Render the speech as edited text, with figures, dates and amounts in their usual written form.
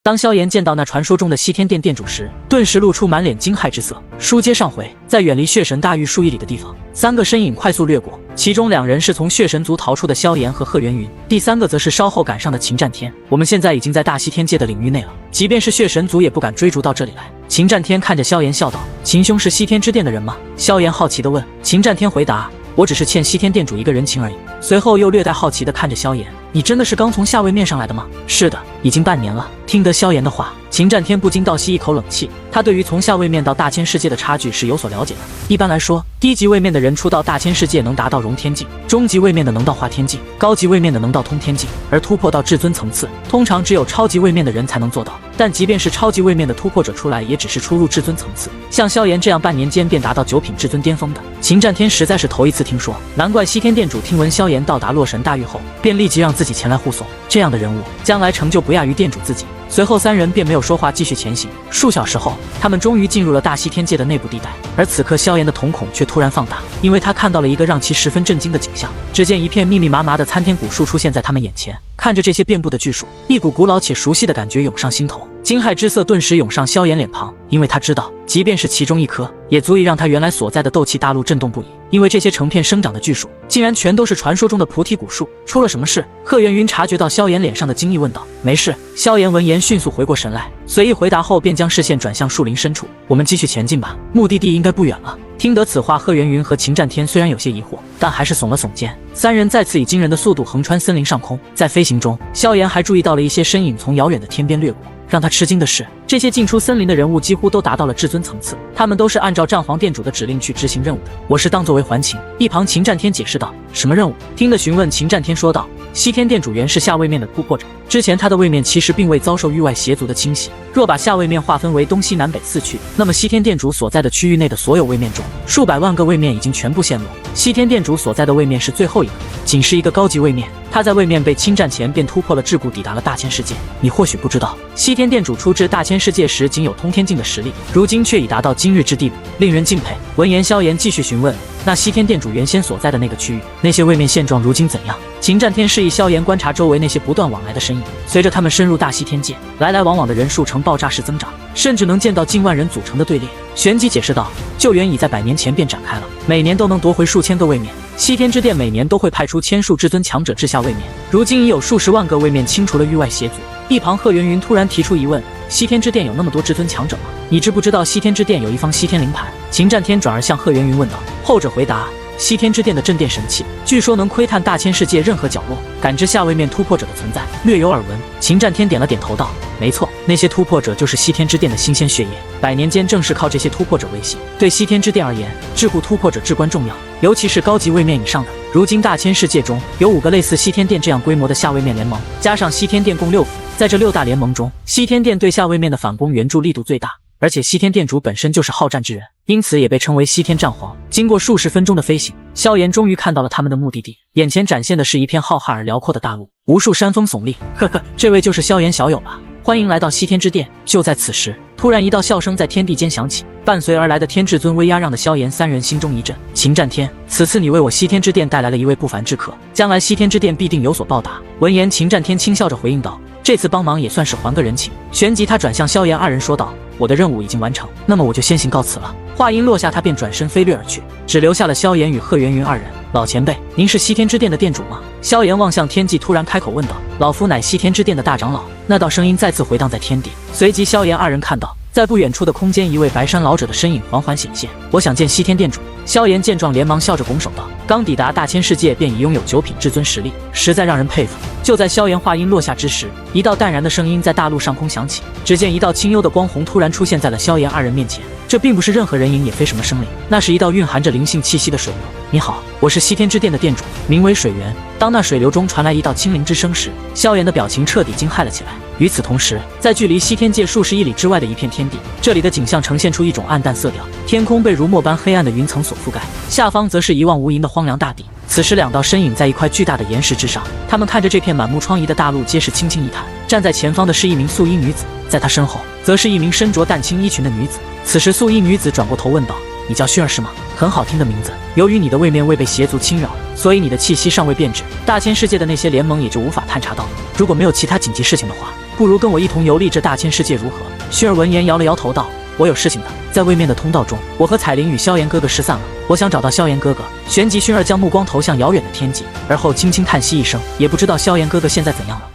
当萧炎见到那传说中的西天殿殿主时，顿时露出满脸惊骇之色。书接上回，在远离血神大狱数亿里的地方，3个身影快速掠过，其中2人是从血神族逃出的萧炎和贺元云，第3个则是稍后赶上的秦战天。我们现在已经在大西天界的领域内了，即便是血神族也不敢追逐到这里来。秦战天看着萧炎笑道：“秦兄是西天之殿的人吗？”萧炎好奇地问。秦战天回答：“我只是欠西天殿主一个人情而已。”随后又略带好奇地看着萧炎：“你真的是刚从下位面上来的吗？”“是的，已经半年了。”听得萧炎的话，秦战天不禁倒吸一口冷气。他对于从下位面到大千世界的差距是有所了解的。一般来说，低级位面的人出到大千世界能达到融天境，中级位面的能到化天境，高级位面的能到通天境，而突破到至尊层次，通常只有超级位面的人才能做到。但即便是超级位面的突破者出来，也只是初入至尊层次。像萧炎这样半年间便达到9品至尊巅峰的，秦战天实在是头一次听说。难怪西天殿主听闻萧炎到达洛神大狱后，便立即让自己前来护送。这样的人物，将来成就不亚于殿主自己。随后3人便没有说话，继续前行。数小时后，他们终于进入了大西天界的内部地带。而此刻，萧炎的瞳孔却突然放大，因为他看到了一个让其十分震惊的景象。只见一片密密麻麻的参天古树出现在他们眼前。看着这些遍布的巨树，一股古老且熟悉的感觉涌上心头，惊骇之色顿时涌上萧炎脸庞，因为他知道，即便是其中一棵，也足以让他原来所在的斗气大陆震动不已。因为这些成片生长的巨树，竟然全都是传说中的菩提古树。出了什么事？贺元云察觉到萧炎脸上的惊异，问道。没事。萧炎闻言迅速回过神来，随意回答后便将视线转向树林深处。我们继续前进吧，目的地应该不远了。听得此话，贺元云和秦战天虽然有些疑惑，但还是耸了耸肩。3人再次以惊人的速度横穿森林上空。在飞行中，萧炎还注意到了一些身影从遥远的天边掠过。让他吃惊的是，这些进出森林的人物几乎都达到了至尊层次，他们都是按照战皇殿主的指令去执行任务的。我是当作为还情。一旁秦战天解释道。什么任务？听得询问，秦战天说道。西天殿主原是下位面的突破者，之前他的位面其实并未遭受域外邪族的侵袭。若把下位面划分为东西南北4区，那么西天殿主所在的区域内的所有位面中，数百万个位面已经全部陷落。西天殿主所在的位面是最后一个，仅是一个高级位面。他在位面被侵占前便突破了桎梏，抵达了大千世界。你或许不知道，西天殿主出至大千世界时仅有通天境的实力，如今却已达到今日之地步，令人敬佩。闻言，萧炎继续询问。那西天殿主原先所在的那个区域，那些位面现状如今怎样？秦战天示意萧炎观察周围那些不断往来的身影。随着他们深入大西天界，来来往往的人数呈爆炸式增长，甚至能见到近万人组成的队列。旋即解释道，救援已在100年前便展开了，每年都能夺回数千个位面。西天之殿每年都会派出1000数至尊强者治下位面，如今已有数十万个位面清除了域外邪族。一旁贺元云突然提出疑问，西天之殿有那么多至尊强者吗？你知不知道西天之殿有一方西天灵盘？秦战天转而向贺元云问道。后者回答，西天之殿的镇殿神器，据说能窥探大千世界任何角落，感知下位面突破者的存在，略有耳闻。秦战天点了点头道，没错，那些突破者就是西天之殿的新鲜血液，100年间正是靠这些突破者维系。对西天之殿而言，治护突破者至关重要，尤其是高级位面以上的。如今大千世界中有5个类似西天殿这样规模的下位面联盟，加上西天殿共6府，在这6大联盟中，西天殿对下位面的反攻援助力度最大。而且西天殿主本身就是好战之人，因此也被称为西天战皇。经过数十分钟的飞行，萧炎终于看到了他们的目的地，眼前展现的是一片浩瀚而辽阔的大陆，无数山峰耸立。呵呵，这位就是萧炎小友吧？欢迎来到西天之殿。就在此时，突然一道笑声在天地间响起，伴随而来的天至尊威压让的萧炎3人心中一震。秦战天，此次你为我西天之殿带来了一位不凡之客，将来西天之殿必定有所报答。闻言，秦战天轻笑着回应道，这次帮忙也算是还个人情。旋即他转向萧炎2人说道，我的任务已经完成，那么我就先行告辞了。话音落下，他便转身飞掠而去，只留下了萧炎与贺元云2人。老前辈，您是西天之殿的殿主吗？萧炎望向天际，突然开口问道。老夫乃西天之殿的大长老。那道声音再次回荡在天地，随即萧炎2人看到，在不远处的空间，一位白衫老者的身影缓缓显现。我想见西天殿主。萧炎见状，连忙笑着拱手道，刚抵达大千世界便已拥有9品至尊实力，实在让人佩服。就在萧炎话音落下之时，一道淡然的声音在大陆上空响起，只见一道清幽的光虹突然出现在了萧炎2人面前。这并不是任何人影，也非什么生灵，那是一道蕴含着灵性气息的水流。你好，我是西天之殿的殿主，名为水源。当那水流中传来一道清灵之声时，萧炎的表情彻底惊骇了起来。与此同时，在距离西天界数十亿里之外的一片天地，这里的景象呈现出一种暗淡色调，天空被如墨般黑暗的云层所覆盖，下方则是一望无垠的荒凉大地。此时2道身影在一块巨大的岩石之上，他们看着这片满目疮痍的大陆，皆是轻轻一叹。站在前方的是一名素衣女子，在她身后则是一名身着淡青衣裙的女子。此时素衣女子转过头问道，你叫薰儿是吗？很好听的名字。由于你的位面未被邪族侵扰，所以你的气息尚未变质，大千世界的那些联盟也就无法探查到。如果没有其他紧急事情的话，不如跟我一同游历这大千世界如何？”薰儿闻言摇了摇头道：“我有事情的。”在位面的通道中，我和彩铃与萧炎哥哥失散了。我想找到萧炎哥哥。旋即，薰儿将目光投向遥远的天际，而后轻轻叹息一声，也不知道萧炎哥哥现在怎样了。